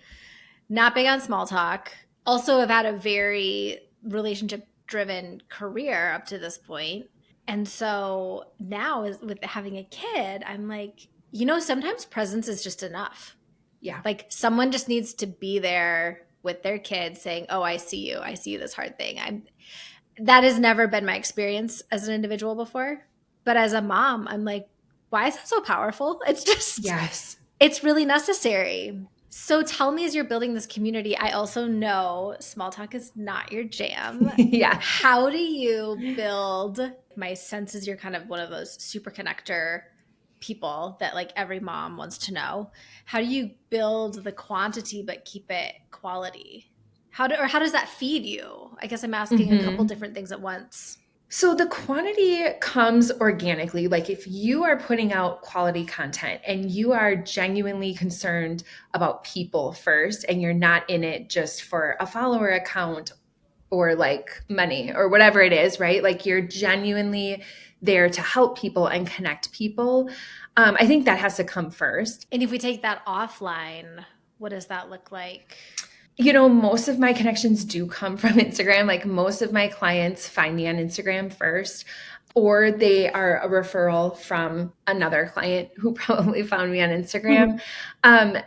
not big on small talk. Also, have had a very relationship driven career up to this point. And so now with having a kid, I'm like, sometimes presence is just enough. Yeah. Like someone just needs to be there with their kid saying, oh, I see you this hard thing. That has never been my experience as an individual before. But as a mom, I'm like, why is that so powerful? It's just, yes, it's really necessary. So tell me, as you're building this community, I also know small talk is not your jam. Yeah. How do you build? My sense is you're kind of one of those super connector people that like every mom wants to know. How do you build the quantity but keep it quality? How does that feed you? I guess I'm asking a couple different things at once. So the quantity comes organically. Like, if you are putting out quality content and you are genuinely concerned about people first, and you're not in it just for a follower account or like money or whatever it is, right? Like, you're genuinely there to help people and connect people. I think that has to come first. And if we take that offline, what does that look like? Most of my connections do come from Instagram. Like, most of my clients find me on Instagram first, or they are a referral from another client who probably found me on Instagram.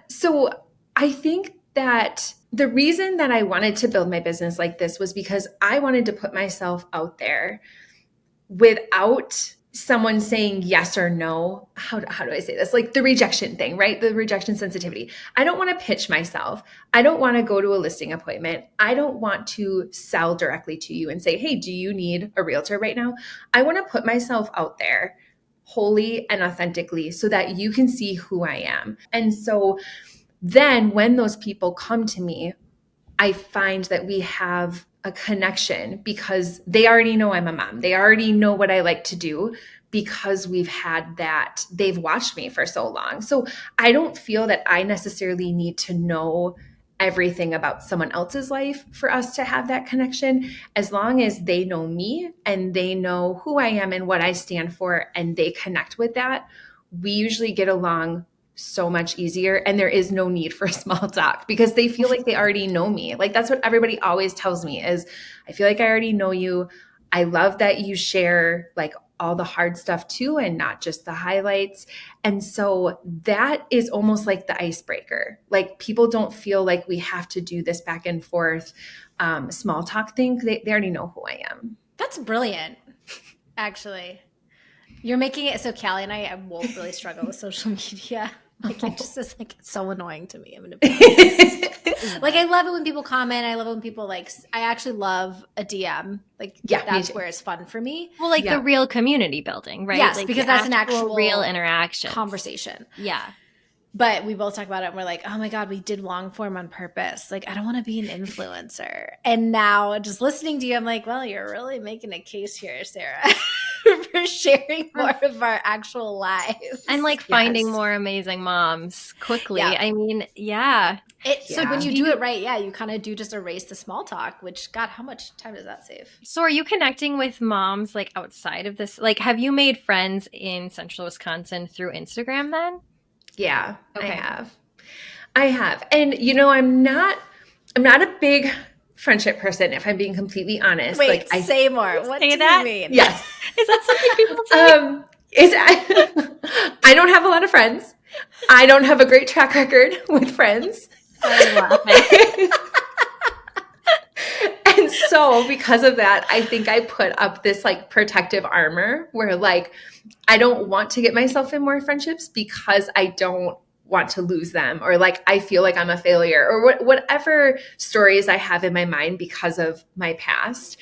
So I think that the reason that I wanted to build my business like this was because I wanted to put myself out there without someone saying yes or no. How do I say this? Like the rejection thing, right? The rejection sensitivity. I don't want to pitch myself. I don't want to go to a listing appointment. I don't want to sell directly to you and say, hey, do you need a realtor right now? I want to put myself out there wholly and authentically so that you can see who I am. And so then when those people come to me, I find that we have a connection because they already know I'm a mom. They already know what I like to do because we've had that. They've watched me for so long. So I don't feel that I necessarily need to know everything about someone else's life for us to have that connection. As long as they know me and they know who I am and what I stand for and they connect with that, we usually get along so much easier, and there is no need for small talk because they feel like they already know me. Like, that's what everybody always tells me is, I feel like I already know you. I love that you share like all the hard stuff too and not just the highlights. And so that is almost like the icebreaker. Like, people don't feel like we have to do this back and forth small talk thing. They already know who I am. That's brilliant, actually. You're making it so Callie and I won't really struggle with social media. Like it just is like so annoying to me. I'm gonna be honest. Like I love it when people comment. I love it when people like. I actually love a DM. Like Yeah, me that's too. where it's fun for me. Well, like Yeah. the real community building, right? Yes, like because the that's an actual real interaction conversation. Yeah. But we both talk about it and we're like, oh my God, we did long form on purpose. Like, I don't want to be an influencer. And now just listening to you, I'm like, well, you're really making a case here, Sarah, for sharing more of our actual lives. And like finding more amazing moms quickly. Yeah. I mean, yeah. So when you do it right, you kind of do just erase the small talk, which, God, how much time does that save? So are you connecting with moms like outside of this? Like, have you made friends in Central Wisconsin through Instagram then? Yeah, Okay. I have. And you know, I'm not a big friendship person, if I'm being completely honest. Wait, like say more. What do you mean? Yes. Is that something people say? I don't have a lot of friends. I don't have a great track record with friends. I'm laughing. And so because of that, I think I put up this like protective armor where like I don't want to get myself in more friendships because I don't want to lose them, or like I feel like I'm a failure, or whatever stories I have in my mind because of my past.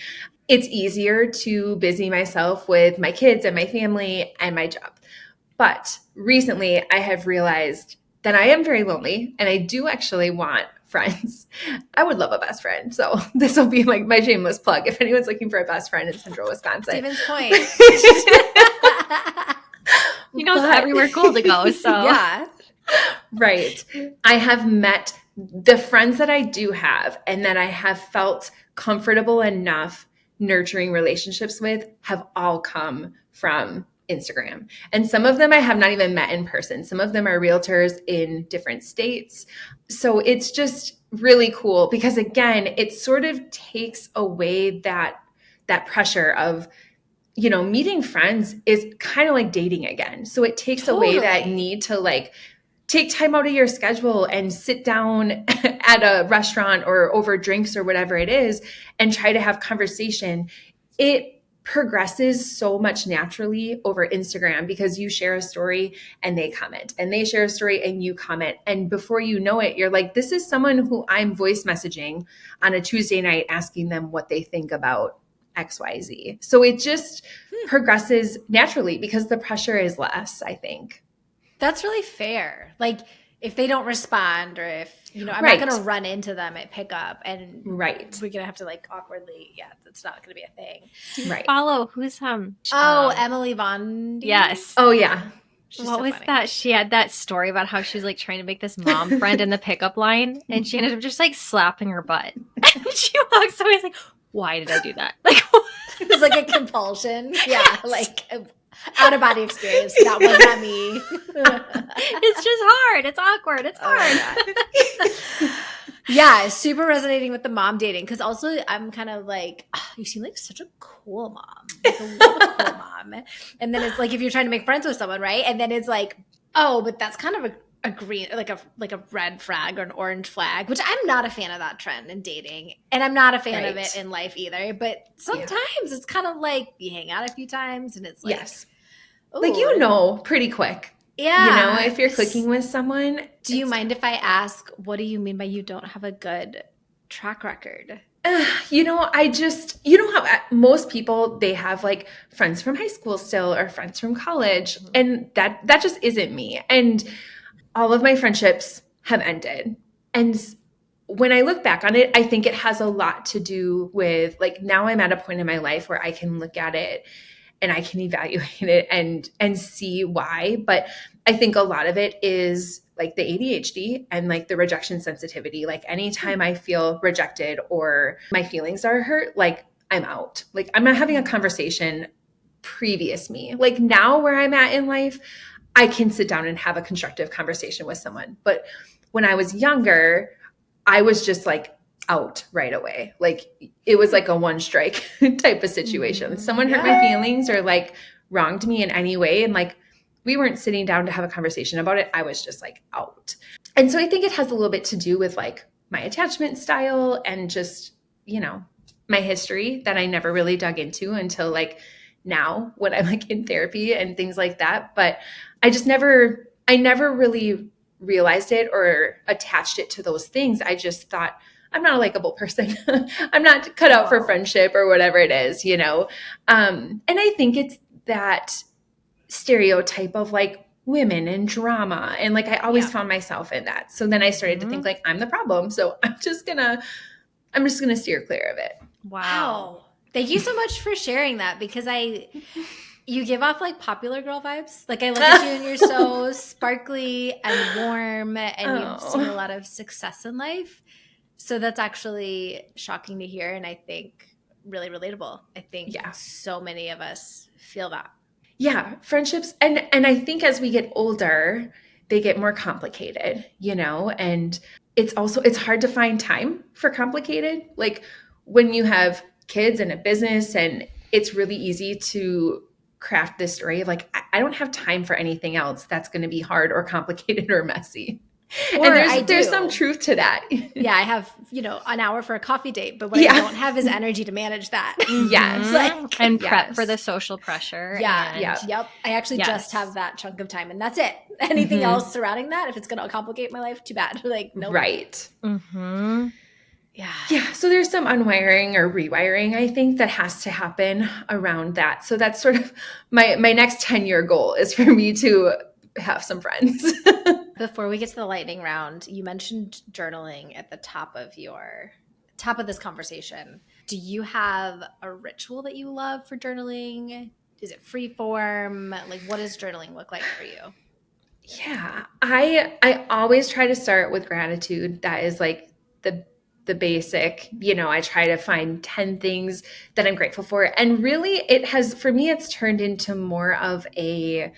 It's easier to busy myself with my kids and my family and my job. But recently I have realized that I am very lonely and I do actually want friends. I would love a best friend. So this will be like my shameless plug. If anyone's looking for a best friend in Central Wisconsin. Stevens Point. She knows everywhere cool to go. So yeah. Right. I have met the friends that I do have and that I have felt comfortable enough nurturing relationships with have all come from Instagram. And some of them I have not even met in person. Some of them are realtors in different states. So it's just really cool because again, it sort of takes away that pressure of, you know, meeting friends is kind of like dating again. So it takes away that need to like take time out of your schedule and sit down at a restaurant or over drinks or whatever it is and try to have conversation. It progresses so much naturally over Instagram because you share a story and they comment, and they share a story and you comment. And before you know it, you're like, this is someone who I'm voice messaging on a Tuesday night asking them what they think about XYZ. So it just progresses naturally because the pressure is less, I think. That's really fair. Like if they don't respond, or if, you know, I'm Right. not going to run into them at pickup and Right. we're going to have to like awkwardly, that's not going to be a thing. Right. follow who's Emily Von. Yes. Oh yeah. She's what so was funny. that? She had that story about how she was like trying to make this mom friend in the pickup line, and she ended up just like slapping her butt. And she walks away, like, "Why did I do that?" Like, It was like a compulsion. Yeah, like out of body experience. That was not me. it's just hard. It's awkward. It's hard. Yeah, super resonating with the mom dating, because also I'm kind of like, you seem like such a cool mom, like a little cool mom. And then it's like if you're trying to make friends with someone, right? And then it's like, oh, but that's kind of a green, like a red flag or an orange flag, which I'm not a fan of that trend in dating, and I'm not a fan of it in life either. But sometimes it's kind of like you hang out a few times, and it's like, like, you know, pretty quick. Yeah. You know, if you're clicking with someone. Do you mind if I ask, what do you mean by you don't have a good track record? You know, you know how most people, they have like friends from high school still or friends from college. Mm-hmm. And that just isn't me. And all of my friendships have ended. And when I look back on it, I think it has a lot to do with like, now I'm at a point in my life where I can look at it and I can evaluate it and see why. But I think a lot of it is like the ADHD and like the rejection sensitivity. Like anytime I feel rejected or my feelings are hurt, like I'm out. Like I'm not having a conversation previous me. Like now where I'm at in life, I can sit down and have a constructive conversation with someone. But when I was younger, I was just like out right away. Like it was like a one strike type of situation. Someone hurt my feelings or like wronged me in any way, and like we weren't sitting down to have a conversation about it. I was just like out. And so I think it has a little bit to do with like my attachment style and just, you know, my history that I never really dug into until like now when I'm like in therapy and things like that. But I just never I never really realized it or attached it to those things. I just thought, I'm not a likable person. I'm not cut out for friendship or whatever it is, you know? And I think it's that stereotype of like women and drama. And like, I always found myself in that. So then I started to think like, I'm the problem. So I'm just gonna steer clear of it. Wow. Thank you so much for sharing that, because you give off like popular girl vibes. Like I look at you and you're so sparkly and warm, and you've seen a lot of success in life. So that's actually shocking to hear, and I think really relatable. I think so many of us feel that. Yeah, friendships, and I think as we get older, they get more complicated, you know, and it's hard to find time for complicated. Like when you have kids and a business, and it's really easy to craft this story of like, I don't have time for anything else that's going to be hard or complicated or messy. Or and there's some truth to that. Yeah, I have, an hour for a coffee date, but what I don't have is energy to manage that. Yes. And prep for the social pressure. Yep. I actually just have that chunk of time, and that's it. Anything else surrounding that, if it's going to complicate my life, too bad. Like, nope. Right. Yeah. Yeah. So there's some unwiring or rewiring, I think, that has to happen around that. So that's sort of my next 10-year goal is for me to have some friends. Before we get to the lightning round, you mentioned journaling at the top of this conversation. Do you have a ritual that you love for journaling? Is it free form? Like, what does journaling look like for you? Yeah, I always try to start with gratitude. That is like the basic, I try to find 10 things that I'm grateful for. And really for me, it's turned into more of a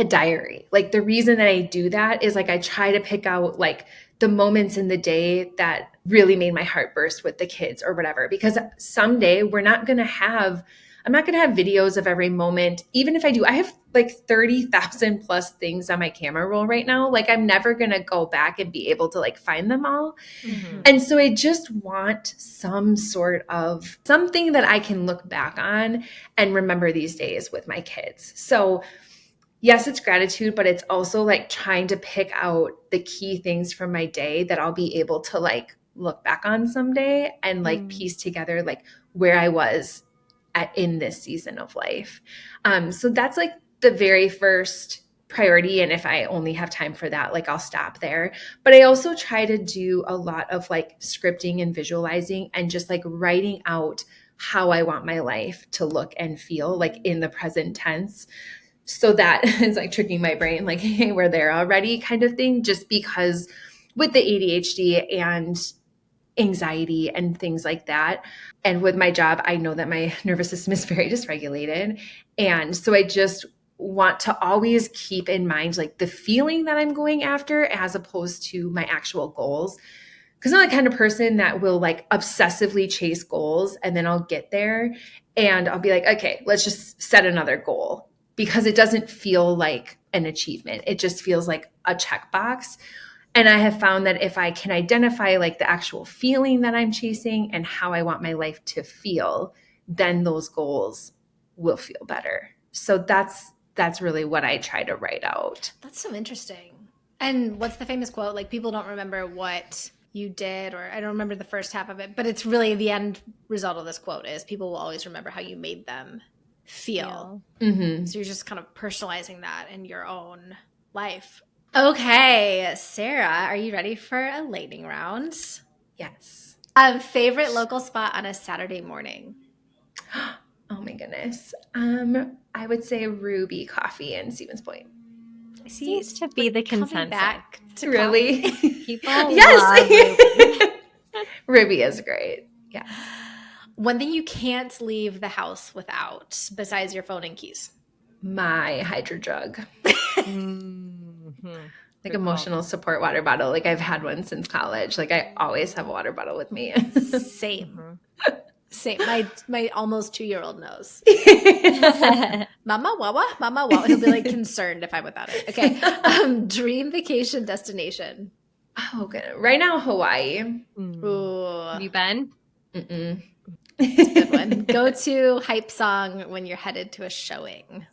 diary. Like the reason that I do that is like I try to pick out like the moments in the day that really made my heart burst with the kids or whatever, because someday I'm not going to have videos of every moment. Even if I do, I have like 30,000 plus things on my camera roll right now. Like I'm never going to go back and be able to like find them all. And so I just want some sort of something that I can look back on and remember these days with my kids. So yes, it's gratitude, but it's also like trying to pick out the key things from my day that I'll be able to like look back on someday and like piece together like where I was in this season of life. So that's like the very first priority. And if I only have time for that, like I'll stop there. But I also try to do a lot of like scripting and visualizing and just like writing out how I want my life to look and feel like in the present tense. So that is like tricking my brain, like, hey, we're there already kind of thing, just because with the ADHD and anxiety and things like that. And with my job, I know that my nervous system is very dysregulated. And so I just want to always keep in mind like the feeling that I'm going after as opposed to my actual goals. Because I'm the kind of person that will like obsessively chase goals and then I'll get there and I'll be like, okay, let's just set another goal, because it doesn't feel like an achievement. It just feels like a checkbox. And I have found that if I can identify like the actual feeling that I'm chasing and how I want my life to feel, then those goals will feel better. So that's really what I try to write out. That's so interesting. And what's the famous quote? Like people don't remember what you did, or I don't remember the first half of it, but it's really the end result of this quote is people will always remember how you made them feel. So you're just kind of personalizing that in your own life. Okay, Sarah, are you ready for a lightning round? Yes. Favorite local spot on a Saturday morning? Oh my goodness. I would say Ruby Coffee in Stevens Point. Seems to be the consensus. Back to really? People love Ruby. Ruby is great. Yeah. One thing you can't leave the house without, besides your phone and keys? My hydro jug. Like emotional support water bottle. Like I've had one since college. Like I always have a water bottle with me. Same. My almost 2-year-old knows. Mama wawa, mama wawa. He'll be like concerned if I'm without it. Okay. Dream vacation destination. Oh, good. Right now, Hawaii. Ooh. Have you been? Mm-mm. That's a good one. Go to hype song when you're headed to a showing.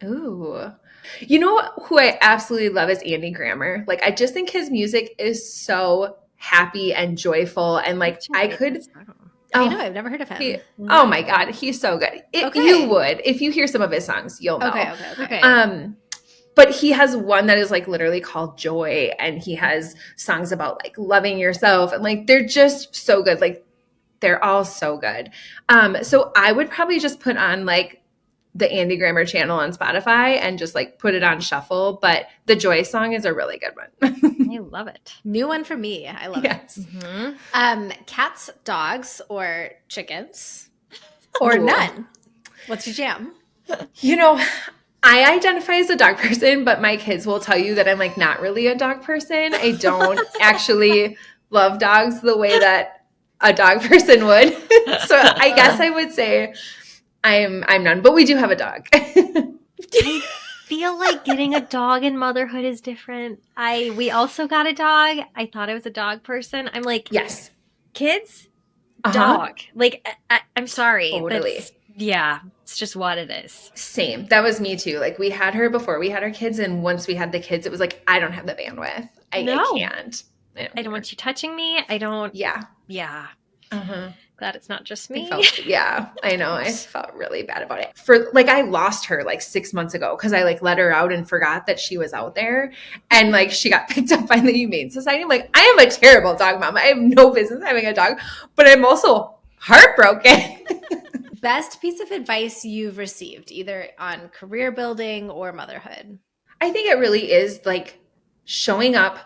Ooh. You know who I absolutely love is Andy Grammer. Like, I just think his music is so happy and joyful. And like, I could, I know, I've never heard of him. oh my God, he's so good. You would, if you hear some of his songs, you'll know. Okay. But he has one that is like literally called Joy, and he has songs about like loving yourself, and like they're just so good. Like they're all so good. So I would probably just put on like the Andy Grammer channel on Spotify and just like put it on shuffle. But the Joy song is a really good one. I love it. New one for me. I love it. Mm-hmm. Cats, dogs, or chickens, or none? What's your jam? You know, I identify as a dog person, but my kids will tell you that I'm like not really a dog person. I don't actually love dogs the way that a dog person would. So I guess I would say I'm none, but we do have a dog. I feel like getting a dog in motherhood is different. We also got a dog. I thought I was a dog person. I'm like, yes, kids, dog. Like, I'm sorry. Totally. It's just what it is. Same. That was me too. Like we had her before we had our kids, and once we had the kids, it was like, I don't have the bandwidth. I can't. I don't want you touching me. I don't. Yeah. Glad it's not just me. I know. I felt really bad about it. For like, I lost her like 6 months ago because I like let her out and forgot that she was out there, and like she got picked up by the Humane Society. I'm like, I am a terrible dog mom. I have no business having a dog, but I'm also heartbroken. Best piece of advice you've received, either on career building or motherhood? I think it really is like showing up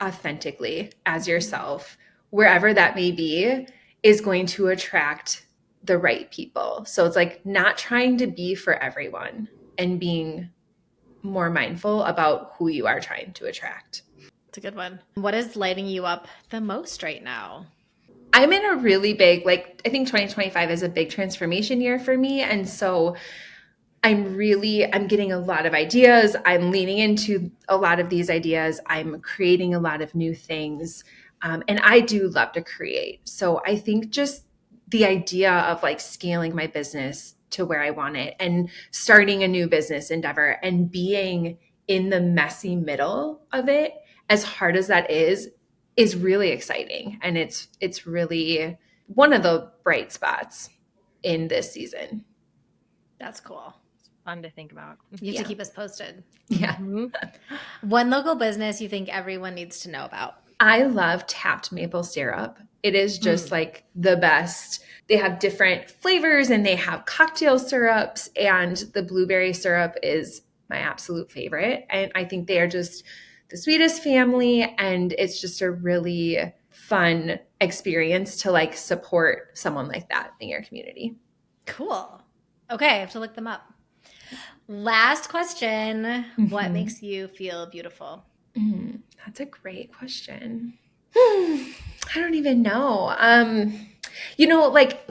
authentically as yourself, wherever that may be, is going to attract the right people. So it's like not trying to be for everyone and being more mindful about who you are trying to attract. It's a good one. What is lighting you up the most right now? I'm in a really big, like, I think 2025 is a big transformation year for me. And so I'm getting a lot of ideas. I'm leaning into a lot of these ideas. I'm creating a lot of new things. And I do love to create. So I think just the idea of like scaling my business to where I want it and starting a new business endeavor and being in the messy middle of it, as hard as that is really exciting. And it's really one of the bright spots in this season. That's cool. It's fun to think about. You have to keep us posted. Yeah. One local business you think everyone needs to know about? I love tapped maple syrup. It is just like the best. They have different flavors and they have cocktail syrups, and the blueberry syrup is my absolute favorite. And I think they are just the sweetest family, and it's just a really fun experience to like support someone like that in your community. Cool. Okay, I have to look them up. Last question. What makes you feel beautiful? That's a great question. I don't even know. Like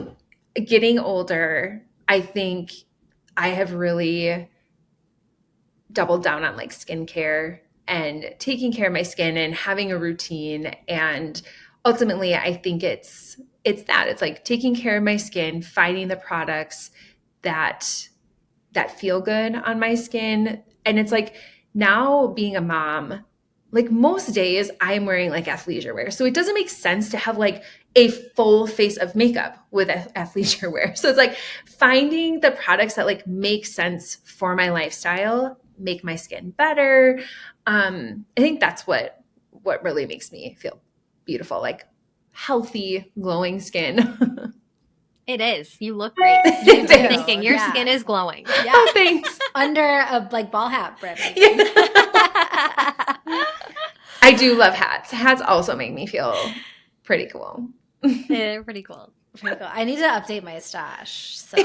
getting older, I think I have really doubled down on like skincare and taking care of my skin and having a routine. And ultimately, I think it's that. It's like taking care of my skin, finding the products that feel good on my skin. And it's like now being a mom, like most days I'm wearing like athleisure wear. So it doesn't make sense to have like a full face of makeup with athleisure wear. So it's like finding the products that like make sense for my lifestyle, make my skin better. I think that's what really makes me feel beautiful, like healthy, glowing skin. It is. You look great. You do. Thinking your skin is glowing. Yeah. Oh, thanks. Under a like ball hat, Britt. I do love hats. Hats also make me feel pretty cool. They're pretty cool. Pretty cool. I need to update my stash. So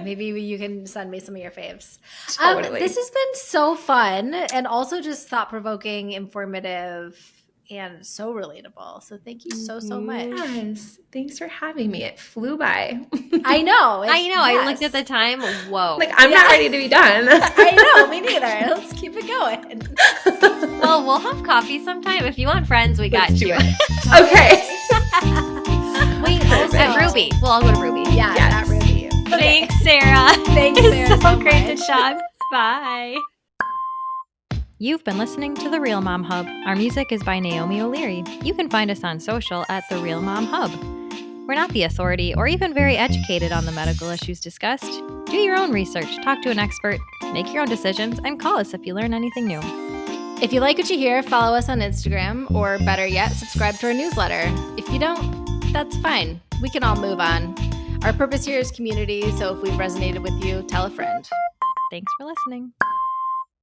maybe you can send me some of your faves. Totally. This has been so fun and also just thought-provoking, informative, and so relatable. So thank you so much. Yes. Thanks for having me. It flew by. I know. Yes. I looked at the time. Whoa. Like, I'm not ready to be done. I know. Me neither. Let's keep it going. Well, we'll have coffee sometime. If you want friends, we got you. Okay. Wait, At Ruby. We'll all go to Ruby. Yes. At Ruby. Thanks, Sarah. Thanks, Sarah. It's so great to chat. Bye. You've been listening to The Real Mom Hub. Our music is by Naomi O'Leary. You can find us on social at The Real Mom Hub. We're not the authority or even very educated on the medical issues discussed. Do your own research, talk to an expert, make your own decisions, and call us if you learn anything new. If you like what you hear, follow us on Instagram, or better yet, subscribe to our newsletter. If you don't, that's fine. We can all move on. Our purpose here is community, so if we've resonated with you, tell a friend. Thanks for listening.